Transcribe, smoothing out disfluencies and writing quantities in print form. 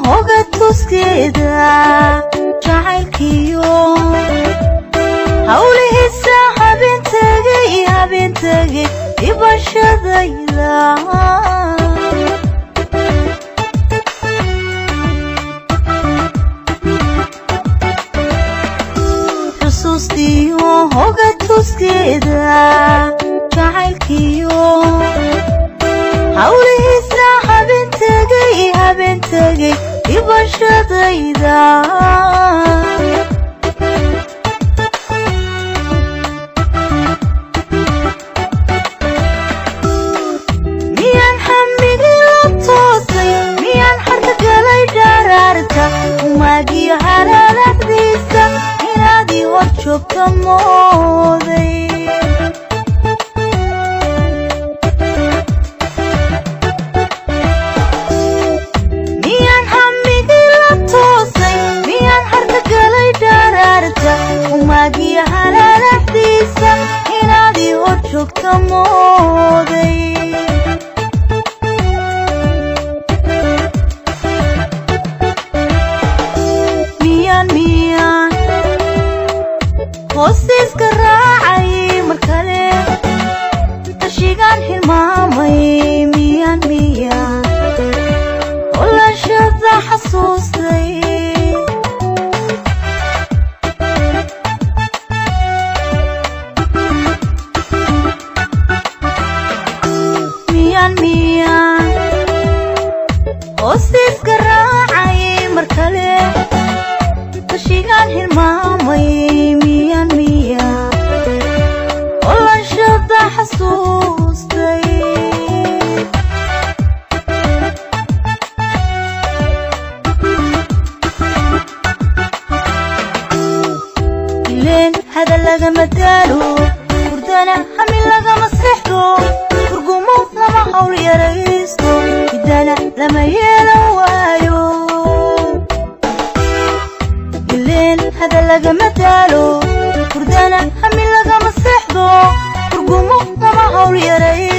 hoga tuskeeda jacaylkiyo hawlihiisa habeen-tagay ibashadayda xusuustiyo hoga tuskeeda jacaylkiyo hawlihiisa habeen-tagay ibashadayda miyaan xamigii la toosay miyaan xarka galay dharaarta umaagiyo halaalaxdiisa inaadii hor joogta mooday umaagiyo halaalaxdiisa inaadii hor joogta mooday miyaan hoostiiska raacay mar kale tashigaan hilmaamay miyaan olashada xasuustay hoostiiska raacay mar kale tashigaan hilmaamay miyaan olashada xasuustay ileen hadal lagama daalo hurdana hamin lagama seexdo furgumo lama hawl yaraysto hidana lama yeelan waayo ileen hadal lagama daalo hurdana hamin lagama seexdo furgumo lama hawl yaraysto